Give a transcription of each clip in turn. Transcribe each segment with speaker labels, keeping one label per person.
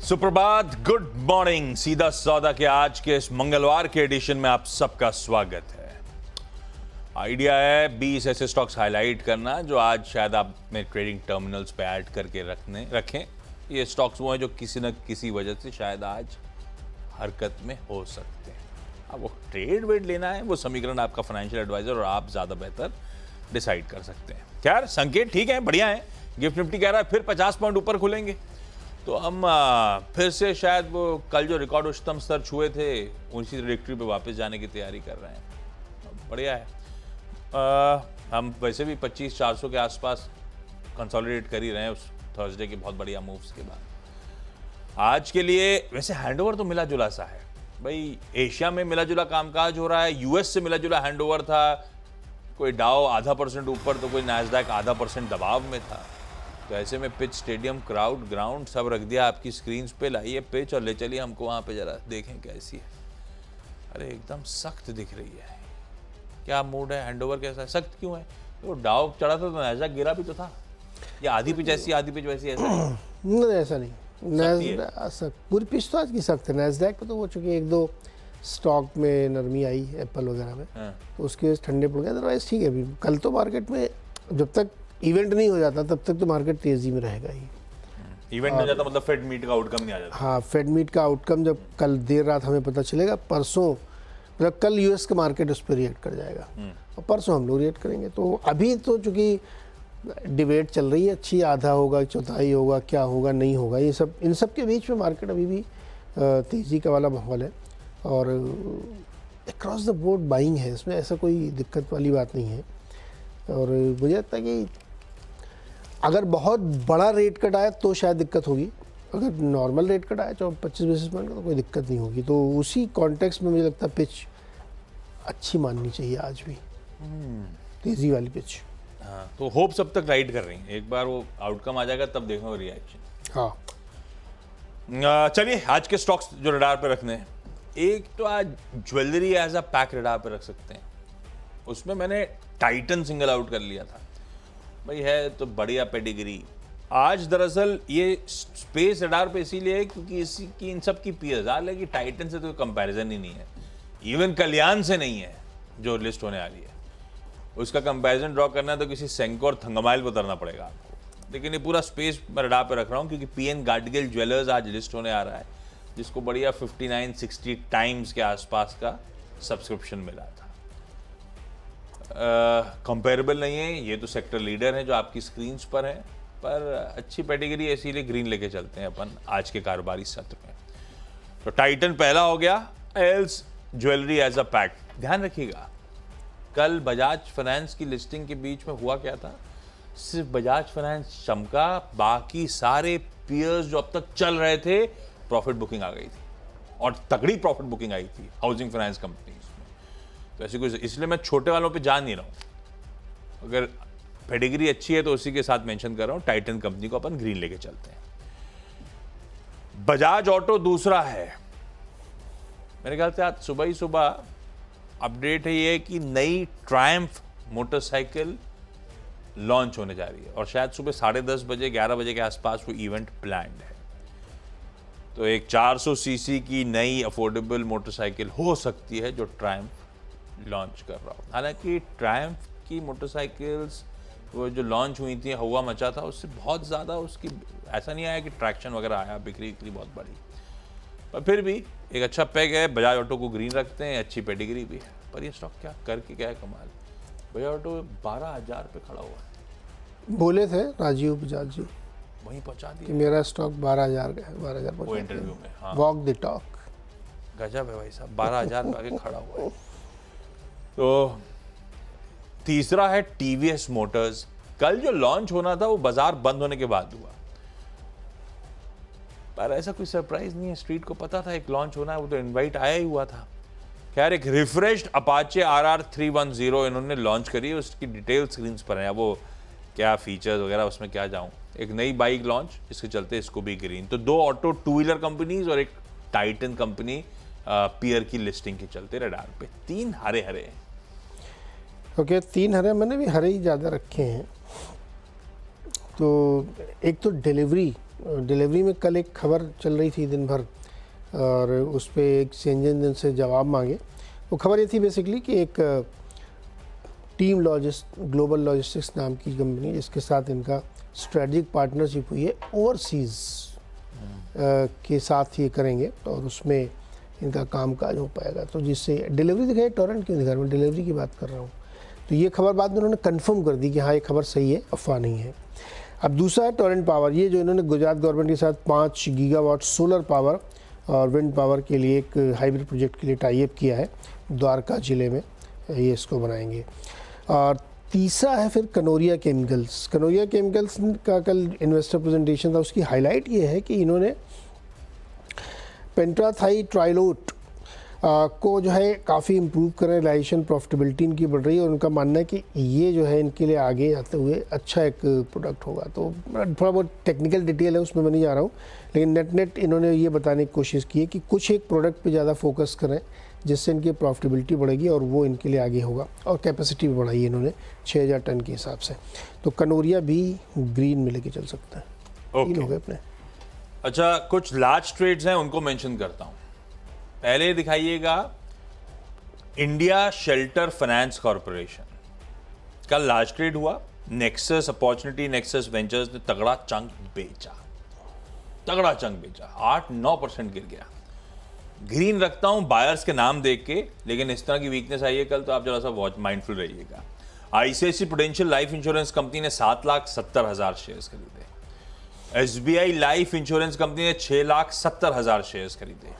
Speaker 1: सुप्रभात, good morning. सीधा सौदा के आज के इस मंगलवार के एडिशन में आप सबका स्वागत है। आइडिया है 20 ऐसे स्टॉक्स हाईलाइट करना जो आज शायद आप अपने ट्रेडिंग टर्मिनल्स पे ऐड करके रखें। ये स्टॉक्स वो हैं जो किसी न किसी वजह से शायद आज हरकत में हो सकते हैं। अब वो ट्रेड वेड लेना है, वो समीकरण आपका फाइनेंशियल एडवाइजर और आप ज़्यादा बेहतर डिसाइड कर सकते हैं। खैर, संकेत ठीक है, बढ़िया है। गिफ्ट निफ्टी कह रहा है फिर 50 पॉइंट ऊपर खुलेंगे, तो हम फिर से शायद वो कल जो रिकॉर्ड उच्चतम स्तर छुए थे उसी ट्रैजेक्टरी पे वापस जाने की तैयारी कर रहे हैं। बढ़िया है। हम वैसे भी 25,400 के आसपास कंसोलिडेट कर ही रहे हैं उस थर्सडे के बहुत बढ़िया मूव्स के बाद। आज के लिए वैसे हैंडओवर तो मिला जुला सा है भाई। एशिया में मिला जुला कामकाज हो रहा है, यूएस से मिला जुला हैंडओवर था। कोई डाउ 0.5% ऊपर तो कोई नैस्डैक 0.5% दबाव में था। तो ऐसे में पिच, स्टेडियम, क्राउड, ग्राउंड सब रख दिया आपकी स्क्रीन्स पे। लाइए पिच और ले चलिए हमको वहाँ पे जरा देखें कैसी है। अरे एकदम सख्त दिख रही है। क्या मूड है? हैंडओवर कैसा है? सख्त क्यों है? तो डाउ चढ़ा था तो नैस्डैक गिरा भी तो था। ये आधी पिच ऐसी आधी पिच वैसी ऐसा
Speaker 2: नहीं, ऐसा नहीं। पूरी पिच तो आज की सख्त है। नैस्डैक पे तो वो चूंकि एक दो स्टॉक में नरमी आई एप्पल वगैरह में, तो उसके ठंडे पड़ गए। अदरवाइज ठीक है। अभी कल तो मार्केट में जब तक इवेंट नहीं हो जाता तब तक तो मार्केट तेजी में रहेगा ही।
Speaker 1: इवेंट नहीं हो जाता मतलब फेड मीट का आउटकम नहीं आ जाता।
Speaker 2: हाँ, फेड मीट का आउटकम जब कल देर रात हमें पता चलेगा, परसों मतलब कल यूएस का मार्केट उस पर रिएक्ट कर जाएगा और परसों हम लोग रिएक्ट करेंगे। तो अभी तो चूंकि डिबेट चल रही है अच्छी, आधा होगा, चौथाई होगा, क्या होगा नहीं होगा, ये सब इन सब के बीच में मार्केट अभी भी तेज़ी का वाला माहौल है और अक्रॉस द बोर्ड बाइंग है। इसमें ऐसा कोई दिक्कत वाली बात नहीं है। और मुझे लगता है कि अगर बहुत बड़ा रेट कट आया तो शायद दिक्कत होगी। अगर नॉर्मल रेट कट आया 25 बेसिस पॉइंट का तो कोई दिक्कत नहीं होगी। तो उसी कॉन्टेक्स्ट में मुझे लगता है पिच अच्छी माननी चाहिए आज भी, तेज़ी वाली पिच।
Speaker 1: हाँ, तो होप सब तक राइड कर रही हैं। एक बार वो आउटकम आ जाएगा तब देखना रिएक्शन।
Speaker 2: हाँ,
Speaker 1: चलिए आज के स्टॉक्स जो रडार पे रखने हैं। एक तो आज jewellery as a pack radar पे रख सकते हैं। उसमें मैंने टाइटन सिंगल आउट कर लिया था भाई। है तो बढ़िया पेडिग्री। आज दरअसल ये स्पेस रडार पे इसीलिए है क्योंकि इसी की इन सब की पीएस, हालांकि टाइटन से तो कंपैरिजन ही नहीं है। इवन कल्याण से नहीं है जो लिस्ट होने आ रही है। उसका कंपैरिजन ड्रॉ करना है तो किसी सेंको और थंगमाइल पर उतरना पड़ेगा आपको। लेकिन ये पूरा स्पेस रडार पे रख रहा हूँ क्योंकि पीएन गार्डगिल ज्वेलर्स आज लिस्ट होने आ रहा है, जिसको बढ़िया 59-60 टाइम्स के आसपास का सब्सक्रिप्शन मिला था। कंपेरेबल नहीं है, ये तो सेक्टर लीडर है जो आपकी स्क्रीन्स पर है, पर अच्छी पेडिग्री है, इसीलिए ग्रीन लेके चलते हैं अपन आज के कारोबारी सत्र में। तो टाइटन पहला हो गया, else jewellery as a pack. ध्यान रखिएगा कल बजाज फाइनेंस की लिस्टिंग के बीच में हुआ क्या था, सिर्फ बजाज फाइनेंस चमका, बाकी सारे पीयर्स जो अब तक चल रहे थे प्रॉफिट बुकिंग आ गई थी और तगड़ी प्रॉफिट बुकिंग आई थी हाउसिंग फाइनेंस कंपनीज में। तो ऐसी कोई, इसलिए मैं छोटे वालों पे जान नहीं रहा हूँ। अगर पेडिग्री अच्छी है तो उसी के साथ मेंशन कर रहा हूँ। टाइटन कंपनी को अपन ग्रीन लेके चलते हैं। बजाज ऑटो दूसरा है। मेरे ख्याल से आज सुबह ही सुबह अपडेट है ये कि नई ट्रायम्फ मोटरसाइकिल लॉन्च होने जा रही है और शायद सुबह 10:30 बजे 11 बजे के आसपास वो इवेंट प्लान्ड है। तो एक 400 सीसी की नई अफोर्डेबल मोटरसाइकिल हो सकती है जो ट्रायम्फ लॉन्च कर रहा हो। हालांकि ट्रायम्फ की मोटरसाइकिल्स वो जो लॉन्च हुई थी, हवा मचा था, उससे बहुत ज़्यादा उसकी ऐसा नहीं आया कि ट्रैक्शन वगैरह आया, बिक्री बहुत बड़ी। पर फिर भी एक अच्छा पैक है। बजाज ऑटो को ग्रीन रखते हैं, अच्छी पेडिग्री भी है। पर ये स्टॉक क्या करके क्या है कमाल, बजाज ऑटो 12,000 पे खड़ा हुआ है।
Speaker 2: बोले थे राजीव बजाज जी,
Speaker 1: वहीं पहुंचा दिया
Speaker 2: कि मेरा स्टॉक 12,000 का है। 12,000
Speaker 1: वो इंटरव्यू में। हाँ,
Speaker 2: वॉक द टॉक।
Speaker 1: गजब है भाई साहब, 12,000 पे आके खड़ा हुआ है। तो तीसरा है टीवीएस मोटर्स। कल जो लॉन्च होना था वो बाजार बंद होने के बाद हुआ, पर ऐसा कोई सरप्राइज नहीं है। स्ट्रीट को पता था एक लॉन्च होना है, वो तो इनवाइट आया ही हुआ था। खैर, एक रिफ्रेश्ड अपाचे RR 310 इन्होंने लॉन्च करी है। उसकी डिटेल स्क्रीन्स पर है। वो क्या फीचर्स वगैरह उसमें क्या जाऊं। एक नई बाइक लॉन्च, इसके चलते इसको भी ग्रीन। तो 2 ऑटो 2 व्हीलर कंपनीज और एक टाइटन कंपनी पीयर की लिस्टिंग के चलते रडार पे। 3 हरे हरे हैं।
Speaker 2: ओके, 3 हरे, मैंने भी हरे ही ज़्यादा रखे हैं। तो एक तो डिलीवरी डिलीवरी में कल एक खबर चल रही थी दिन भर, और उस पर एक एक्सचेंज से जवाब मांगे। वो खबर ये थी बेसिकली कि एक टीम ग्लोबल लॉजिस्टिक्स नाम की कंपनी, जिसके साथ इनका स्ट्रेटजिक पार्टनरशिप हुई है ओवरसीज़ के साथ ये करेंगे, और उसमें इनका कामकाज हो पाएगा। तो जिससे डिलीवरी दिखाई, टोरेंट क्यों दिखा रहा हूँ, डिलीवरी की बात कर रहा हूँ। तो ये खबर बाद में उन्होंने कंफर्म कर दी कि हाँ ये खबर सही है, अफवाह नहीं है। अब दूसरा है टोरेंट पावर। ये जो इन्होंने गुजरात गवर्नमेंट के साथ 5 गीगावाट सोलर पावर और विंड पावर के लिए एक हाइब्रिड प्रोजेक्ट के लिए टाई अप किया है, द्वारका ज़िले में ये इसको बनाएंगे। और तीसरा है फिर कनोरिया केमिकल्स। कनोरिया केमिकल्स का कल इन्वेस्टर प्रेजेंटेशन था, उसकी हाईलाइट ये है कि इन्होंने पेंटाथाई ट्राइलोट को जो है काफ़ी इम्प्रूव कर रहे हैं, रिलाइजेशन प्रॉफिटेबिलिटी इनकी बढ़ रही है, और उनका मानना है कि ये जो है इनके लिए आगे आते हुए अच्छा एक प्रोडक्ट होगा। तो थोड़ा बहुत टेक्निकल डिटेल है, उसमें मैं नहीं जा रहा हूँ, लेकिन नेट इन्होंने ये बताने की कोशिश की है कि कुछ एक प्रोडक्ट पे ज़्यादा फोकस करें जिससे इनकी प्रॉफिटेबिलिटी बढ़ेगी और वो इनके लिए आगे होगा। और कैपेसिटी भी बढ़ाई है इन्होंने 6000 टन के हिसाब से। तो कनोरिया भी ग्रीन में लेके चल सकता है। तीन हो गए अपने।
Speaker 1: अच्छा, कुछ लार्ज ट्रेड्स हैं, उनको मेंशन करता हूं। पहले दिखाइएगा इंडिया शेल्टर फाइनेंस कॉर्पोरेशन। कल लार्ज ट्रेड हुआ, नेक्सस अपॉर्चुनिटी, नेक्सस वेंचर्स ने तगड़ा चंक बेचा, 8-9% गिर गया। ग्रीन रखता हूं बायर्स के नाम देख के, लेकिन इस तरह की वीकनेस आई है कल, तो आप जरा सा वॉच माइंडफुल रहिएगा। ICICI Prudential life insurance company ने 7,70,000 शेयर्स खरीदे। एसबीआई लाइफ इंश्योरेंस कंपनी ने 6,70,000 शेयर्स खरीदे।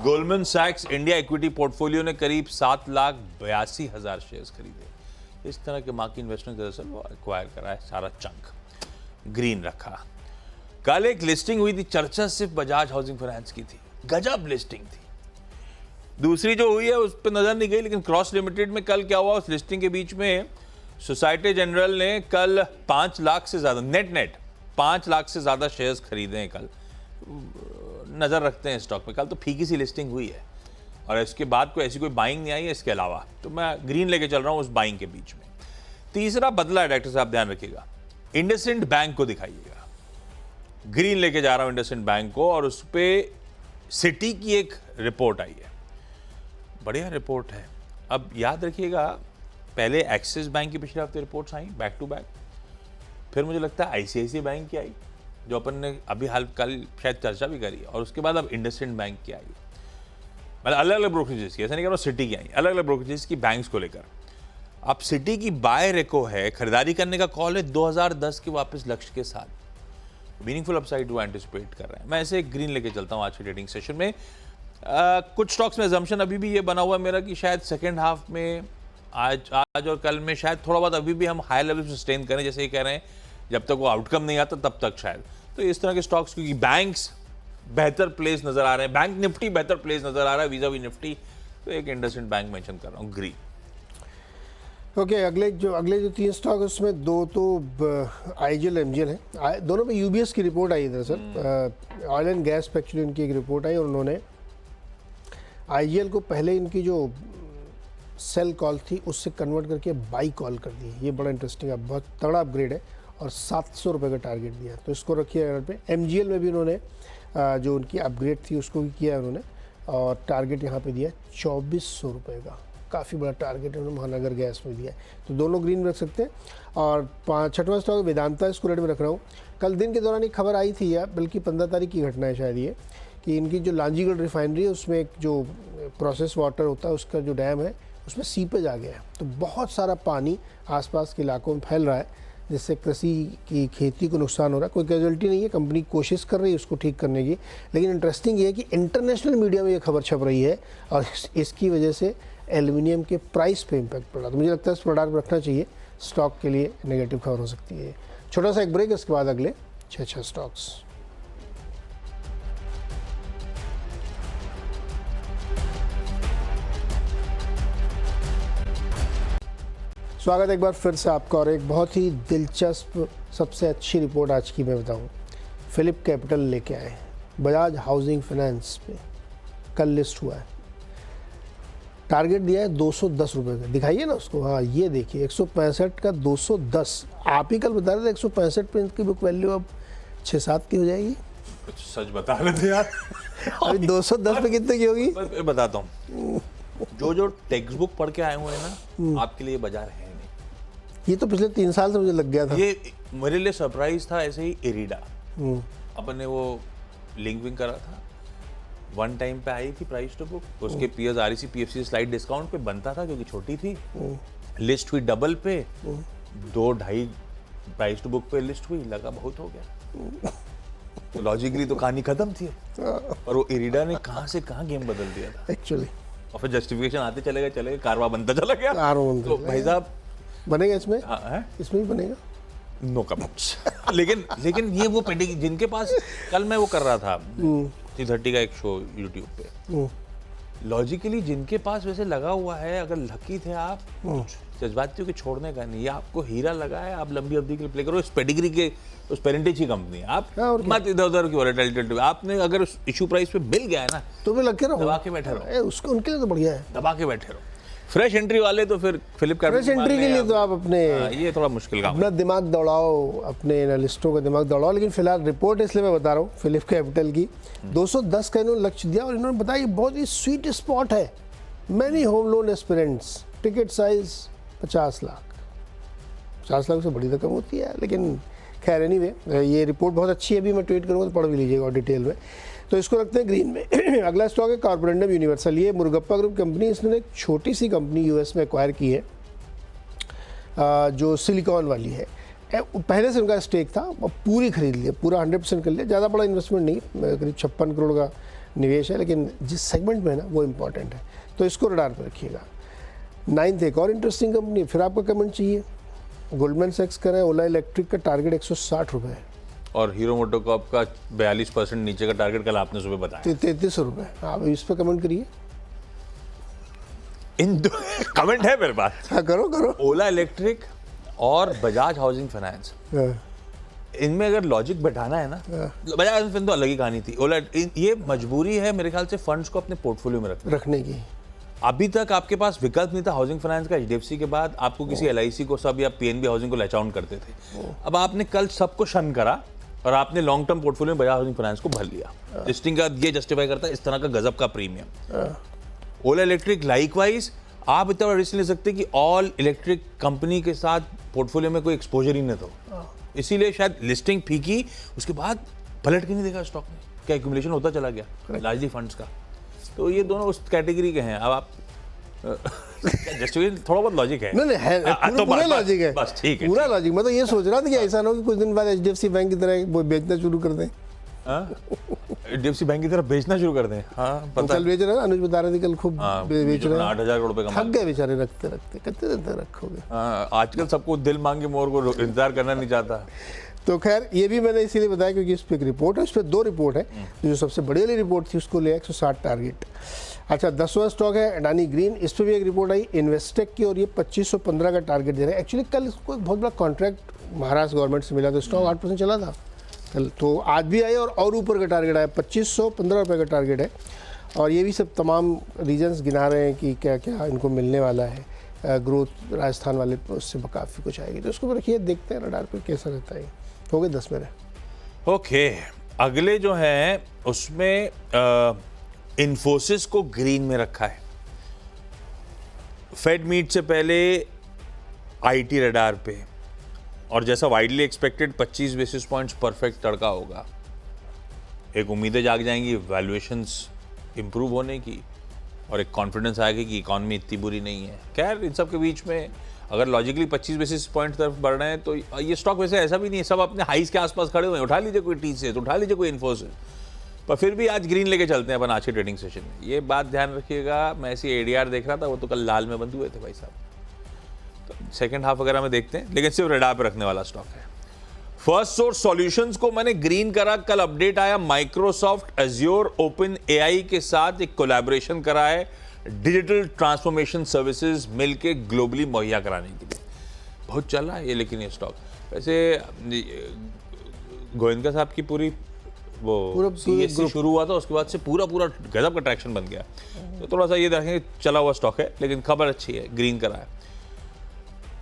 Speaker 1: गोल्डमैन सैक्स इंडिया इक्विटी पोर्टफोलियो ने करीब 7,82,000 शेयर्स खरीदे। इस तरह के मार्केट इन्वेस्टमेंट दरअसल वो एक्वायर करा है, सारा चंक ग्रीन रखा। कल एक लिस्टिंग हुई थी, चर्चा सिर्फ बजाज हाउसिंग फाइनेंस की थी, गजब लिस्टिंग थी। दूसरी जो हुई है उस पर नजर नहीं गई, लेकिन क्रॉस लिमिटेड में कल क्या हुआ, उस लिस्टिंग के बीच में सोसाइटी जनरल ने कल 5 लाख से ज्यादा नेट 5 लाख से ज्यादा शेयर्स खरीदे हैं कल। नजर रखते हैं स्टॉक में। कल तो फीकी सी लिस्टिंग हुई है और इसके बाद कोई ऐसी कोई बाइंग नहीं आई है इसके अलावा, तो मैं ग्रीन लेके चल रहा हूं उस बाइंग के बीच में। तीसरा बदला है डॉक्टर साहब, ध्यान रखिएगा। इंडसइंड बैंक को दिखाइएगा, ग्रीन लेके जा रहा हूं इंडसइंड बैंक को, और उस पर सिटी की एक रिपोर्ट आई है, बढ़िया रिपोर्ट है। अब याद रखिएगा, पहले एक्सिस बैंक की पिछले हफ्ते रिपोर्ट्स आई बैक टू बैक, फिर मुझे लगता है आईसीआईसीआई बैंक की आई जो अपन ने अभी हाल कल शायद चर्चा भी करी, और उसके बाद अब इंडसइंड बैंक की आई। मतलब अलग अलग ब्रोकरेजेस की, ऐसा नहीं कह रहा हूँ, सिटी की आई, अलग अलग ब्रोकरेजेस की बैंक्स को लेकर। अब सिटी की बाय रेको है, खरीदारी करने का कॉल है 2010 के वापस लक्ष्य के साथ, मीनिंगफुल अपसाइड वो एंटिसिपेट कर रहे हैं। मैं ऐसे ग्रीन लेके चलता हूँ आज के ट्रेडिंग सेशन में। कुछ स्टॉक्स में अजम्पशन अभी भी ये बना हुआ है मेरा कि शायद सेकेंड हाफ में आज और कल में शायद थोड़ा बहुत अभी भी हम हाई लेवल सस्टेन करें, जैसे ये कह रहे हैं जब तक वो आउटकम नहीं आता तब तक शायद। तो इस तरह के स्टॉक्स, क्योंकि बैंक्स बेहतर प्लेस नजर आ रहे हैं, बैंक निफ्टी बेहतर प्लेस नजर आ रहा है वीजा वी निफ्टी, तो एक इंडसइंड बैंक मेंशन कर रहा हूँ ग्रीन।
Speaker 2: ओके, अगले जो 3 स्टॉक है उसमें 2 तो आईजीएल एमजीएल है। दोनों पे यूबीएस की रिपोर्ट आई है दरअसल, ऑयल एंड गैस पे एक्चुअली उनकी एक रिपोर्ट आई, और उन्होंने आईजीएल को पहले इनकी जो सेल कॉल थी उससे कन्वर्ट करके बाई कॉल कर दी। ये बड़ा इंटरेस्टिंग है, बहुत तगड़ा अपग्रेड है, और 700 रुपये का टारगेट दिया, तो इसको रखिए अगर पे। एमजीएल में भी उन्होंने जो उनकी अपग्रेड थी उसको भी किया उन्होंने, और टारगेट यहाँ पे दिया 2400 रुपये का, काफ़ी बड़ा टारगेट उन्होंने महानगर गैस में दिया है। तो दोनों ग्रीन रख सकते हैं। और 6वां स्टॉक वेदांता, इसको रेड में रख रहा हूँ। कल दिन के दौरान एक खबर आई थी, या बल्कि 15 तारीख की घटना है शायद ये, कि इनकी जो लांजीगढ़ रिफाइनरी है उसमें एक जो प्रोसेस वाटर होता है उसका जो डैम है उसमें सीपेज आ गया है, तो बहुत सारा पानी आसपास के इलाकों में फैल रहा है, जिससे कृषि की खेती को नुकसान हो रहा है। कोई कैजुअलिटी नहीं है, कंपनी कोशिश कर रही है उसको ठीक करने की, लेकिन इंटरेस्टिंग ये है कि इंटरनेशनल मीडिया में ये खबर छप रही है और इसकी वजह से एल्युमिनियम के प्राइस पे इम्पैक्ट पड़ा। तो मुझे लगता है इस प्रोडक्ट रखना चाहिए, स्टॉक के लिए नेगेटिव खबर हो सकती है। छोटा सा एक ब्रेक, इसके बाद अगले 6 स्टॉक्स। स्वागत है एक बार फिर से आपका, और एक बहुत ही दिलचस्प सबसे अच्छी रिपोर्ट आज की मैं बताऊं। फिलिप कैपिटल लेके आए, बजाज हाउसिंग फाइनेंस पे कल लिस्ट हुआ है, टारगेट दिया है 210 रुपये का। दिखाइए ना उसको, हाँ ये देखिए 165 का 210। आप ही कल बता रहे थे 165 पे इनकी बुक वैल्यू अब 6-7 की हो जाएगी।
Speaker 1: कुछ सच बता रहे थे यार।
Speaker 2: अभी 210 पे कितने की होगी?
Speaker 1: मैं बताता हूँ, जो टेक्स्ट बुक पढ़ के आए हुए हैं ना, आपके लिए बाजार है नहीं।
Speaker 2: ये तो पिछले 3 साल से मुझे लग गया था।
Speaker 1: ये मेरे लिए सरप्राइज था। ऐसे ही इरिडा, अपन ने वो लिंक विंक करा था, वन टाइम पे आई थी प्राइस टू बुक, उसके PS REC PFC slide discount पे बनता था क्योंकि छोटी थी, लिस्ट हुई डबल पे, 2-2.5 प्राइस टू बुक पे लिस्ट हुई, लगा बहुत हो गया, तो लॉजिकली तो कहानी खत्म थी। और वो इरिडा ने कहाँ से कहाँ गेम बदल दिया था
Speaker 2: एक्चुअली।
Speaker 1: और फिर जस्टिफिकेशन आते चले गए, कारवा बनता चला गया। तो भाई साहब
Speaker 2: बनेगा इसमें,
Speaker 1: है?
Speaker 2: इसमें भी बनेगा,
Speaker 1: नो कमेंट्स। लेकिन ये वो पेडिग्री जिनके पास, कल मैं वो कर रहा था 330 का एक शो यूट्यूब पे, लॉजिकली जिनके पास वैसे लगा हुआ है, अगर लकी थे आप, जज्बातियों के छोड़ने का नहीं, ये आपको हीरा लगा है, आप लंबी अवधि के लिए प्ले करो। इस पेडिग्री के उस पेरेंटेज की कंपनी है, आप मत इधर उधर की वॉलेटिलिटी, आपने अगर उस इशू प्राइस पे मिल गया है ना,
Speaker 2: तो फिर लग के रहो,
Speaker 1: दबा के बैठे रहो,
Speaker 2: उसको उनके लिए तो बढ़िया है,
Speaker 1: दबा के बैठे रहो। फ्रेश एंट्री वाले तो फिर फ्लिपकार्ट,
Speaker 2: फ्रेश एंट्री के लिए तो आप अपने
Speaker 1: ये थोड़ा मुश्किल काम,
Speaker 2: अपना दिमाग दौड़ाओ, अपने एनालिस्टों का दिमाग दौड़ाओ। लेकिन फिलहाल रिपोर्ट इसलिए मैं बता रहा हूँ, फिलिप कैपिटल की 210 का इन्होंने लक्ष्य दिया, और इन्होंने बताया बहुत ही स्वीट स्पॉट है, many home loan aspirants, ticket size 50 lakh. 50 lakh से बड़ी रकम होती है, लेकिन खैर एनीवे, ये रिपोर्ट बहुत अच्छी है, अभी मैं ट्वीट करूँगा तो पढ़ भी लीजिएगा और डिटेल में। तो इसको रखते हैं ग्रीन में। अगला स्टॉक है कॉर्पोरेंडम यूनिवर्सल। ये मुरुगप्पा ग्रुप कंपनी, इसने एक छोटी सी कंपनी यूएस में एक्वायर की है, जो सिलिकॉन वाली है। पहले से उनका स्टेक था, पूरी खरीद लिया, पूरा 100% कर लिया। ज़्यादा बड़ा इन्वेस्टमेंट नहीं, करीब 56 करोड़ का निवेश है, लेकिन जिस सेगमेंट में है ना वो इम्पॉर्टेंट है, तो इसको रडार पर रखिएगा। 9th एक और इंटरेस्टिंग कंपनी, फिर आपका कमेंट चाहिए, गोल्डमैन सैक्स का है, ओला इलेक्ट्रिक का टारगेट 160 रुपये है, और
Speaker 1: हीरो मोटोकॉर्प का 42% नीचे का टारगेट कल आपने सुबह बताया,
Speaker 2: 33 रुपये। आप इस पर कमेंट करिए।
Speaker 1: इन दो कमेंट है मेरे पास।
Speaker 2: हाँ करो करो।
Speaker 1: ओला इलेक्ट्रिक और बजाज हाउसिंग फाइनेंस, इनमें अगर लॉजिक बैठाना है ना, बजाज हाउसिंग फाइनेंस तो अलग ही कहानी थी। ओला, ये मजबूरी है मेरे ख्याल से फंड्स को अपने पोर्टफोलियो में रखने की। अभी तक आपके पास विकल्प नहीं था हाउसिंग फाइनेंस का। एचडीएफसी के बाद आपको किसी एलआईसी को सब या पीएनबी हाउसिंग को लैच आउट करते थे। अब आपने कल सबको शन करा और आपने लॉन्ग टर्म पोर्टफोलियो में बजाज हाउसिंग फाइनेंस को भर लिया। लिस्टिंग का ये जस्टिफाई करता है इस तरह का गजब का प्रीमियम। ओला इलेक्ट्रिक लाइकवाइज, आप इतना रिस्क ले सकते कि ऑल इलेक्ट्रिक कंपनी के साथ पोर्टफोलियो में कोई एक्सपोजर ही न हो, इसीलिए शायद लिस्टिंग फीकी, उसके बाद पलट के नहीं देखा स्टॉक में, क्या एक्यूमुलेशन होता चला गया लार्जली फंड्स का। तो ये दोनों उस कैटेगरी के हैं। अब आप जस्ट थोड़ा बहुत लॉजिक है,
Speaker 2: नहीं है, तो पूरा लॉजिक है,
Speaker 1: बस ठीक है,
Speaker 2: पूरा लॉजिक। मैं तो ये सोच रहा था कि ऐसा ना हो कि कुछ दिन बाद एचडीएफसी बैंक की तरह वो बेचना शुरू कर दें।
Speaker 1: एचडीएफसी बैंक की तरफ बेचना शुरू कर दें। हाँ पता,
Speaker 2: कल बेच रहे हैं, अनुज बता रहे थे कल खूब बेच रहे हैं,
Speaker 1: 8,000 करोड़ रुपए
Speaker 2: थक गए बेचारे रखते रखते, कितने दिन तक रखोगे।
Speaker 1: आजकल सबको दिल मांगे मोर को इंतजार करना नहीं चाहता।
Speaker 2: तो खैर ये भी मैंने इसीलिए बताया क्योंकि इस पर एक रिपोर्ट है, उस पर 2 रिपोर्ट है। जो सबसे बड़ी वाली रिपोर्ट थी उसको ले 160 टारगेट। अच्छा, 10वां स्टॉक है अडानी ग्रीन, इस पर भी एक रिपोर्ट आई इन्वेस्टेक की, और ये 2515 का टारगेट दे रहे हैं। एक्चुअली कल इसको एक बहुत बड़ा कॉन्ट्रैक्ट महाराष्ट्र गवर्नमेंट से मिला, तो स्टॉक 8% चला था कल, तो आज भी आया और ऊपर का टारगेट आया, 2515 रुपये का टारगेट है। और ये भी सब तमाम रीजन्स गिना रहे हैं कि क्या क्या इनको मिलने वाला है। ग्रोथ राजस्थान वाले उससे काफ़ी कुछ आएगी, तो उसको भी रखिए, देखते हैं रडार पर कैसा रहता है। हो गए 10 मेरे।
Speaker 1: ओके, अगले जो हैं उसमें इन्फोसिस को ग्रीन में रखा है। फेड मीट से पहले आईटी रडार पे, और जैसा widely expected 25 basis points perfect तड़का होगा। एक उम्मीदें जाग जाएंगी वैल्यूएशंस इंप्रूव होने की, और एक कॉन्फिडेंस आएगा कि इकॉनमी इतनी बुरी नहीं है। खैर इन सब के बीच में अगर लॉजिकली 25 बेसिस पॉइंट तरफ बढ़ रहे हैं तो ये स्टॉक वैसे ऐसा भी नहीं है, सब अपने हाइस के आसपास खड़े हुए हैं। उठा लीजिए कोई टीसीएस, उठा लीजिए कोई इन्फोसिस, पर फिर भी आज ग्रीन लेके चलते हैं अपन आज के ट्रेडिंग सेशन में। ये बात ध्यान रखिएगा। मैं ऐसी एडीआर देख रहा था, वो तो कल लाल में बंद हुए थे भाई साहब। तो सेकंड हाफ वगैरह में देखते हैं, लेकिन सिर्फ रडार पे रखने वाला स्टॉक है। फर्स्ट सोर्स सॉल्यूशंस को मैंने ग्रीन करा। कल अपडेट आया, माइक्रोसॉफ्ट एज्योर ओपन एआई के साथ एक कोलैबोरेशन करा है डिजिटल ट्रांसफॉर्मेशन सर्विसेज मिलके ग्लोबली मुहैया कराने के लिए। बहुत चल रहा है ये, लेकिन ये स्टॉक वैसे गोविंदा साहब की पूरी वो सीएससी शुरू हुआ था, उसके बाद से पूरा गजब का ट्रैक्शन बन गया। तो थोड़ा सा ये देखेंगे, चला हुआ स्टॉक है, लेकिन खबर अच्छी है, ग्रीन करा है।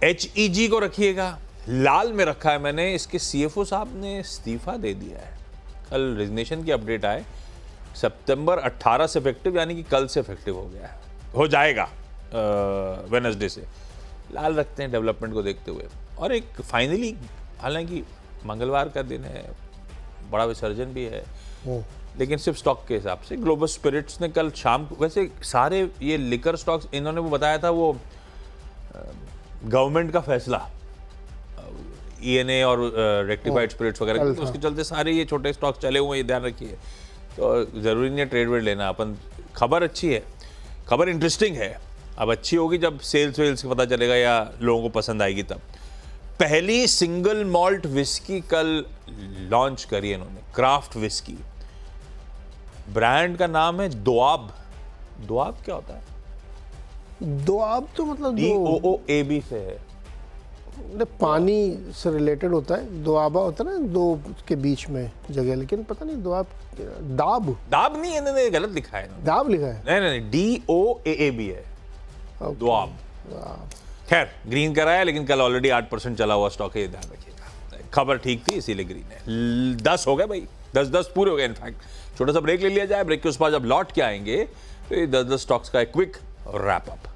Speaker 1: एचईजी को रखिएगा, लाल में रखा है मैंने, इसके सीएफओ साहब ने इस्तीफा दे दिया है। कल रेजिग्नेशन की अपडेट आए, सितंबर 18 से इफेक्टिव, यानी कि कल से इफेक्टिव हो गया है, हो जाएगा वेडनेसडे से। लाल रखते हैं डेवलपमेंट को देखते हुए। और एक फाइनली, हालांकि मंगलवार का दिन है, बड़ा विसर्जन भी है, लेकिन सिर्फ स्टॉक के हिसाब से ग्लोबल स्पिरिट्स ने कल शाम को, वैसे सारे ये लिकर स्टॉक्स, इन्होंने वो बताया था, वो गवर्नमेंट का फैसला ईएनए और रेक्टिफाइड स्पिरिट्स वगैरह, तो उसके चलते सारे ये छोटे स्टॉक्स चले हुए हैं, ये ध्यान रखिए। तो ज़रूरी नहीं है ट्रेड वेड लेना, अपन खबर अच्छी है, खबर इंटरेस्टिंग है। अब अच्छी होगी जब सेल्स वेल्स का पता चलेगा या लोगों को पसंद आएगी तब। पहली सिंगल मॉल्ट विस्की कल लॉन्च करी इन्होंने, क्राफ्ट विस्की। ब्रांड का नाम है दोआब। दोआब क्या होता है?
Speaker 2: दोआब तो मतलब
Speaker 1: DOOAB से है।
Speaker 2: पानी से रिलेटेड होता है। दोआबा होता है ना, दो के बीच में जगह, लेकिन पता नहीं दोआब, दाब
Speaker 1: दाब नहीं, इन्होंने गलत लिखा है इन्होंने।
Speaker 2: दाब लिखा है।
Speaker 1: नहीं, DOAAB है, दोआब। खैर, ग्रीन कराया, लेकिन कल ऑलरेडी 8% चला हुआ स्टॉक है, ये ध्यान रखिएगा। खबर ठीक थी इसीलिए ग्रीन है। 10 हो गए भाई, 10 पूरे हो गए। इनफैक्ट छोटा सा ब्रेक ले लिया जाए, ब्रेक के उस पर जब लौट के आएंगे तो ये 10 स्टॉक्स का एक क्विक रैप अप।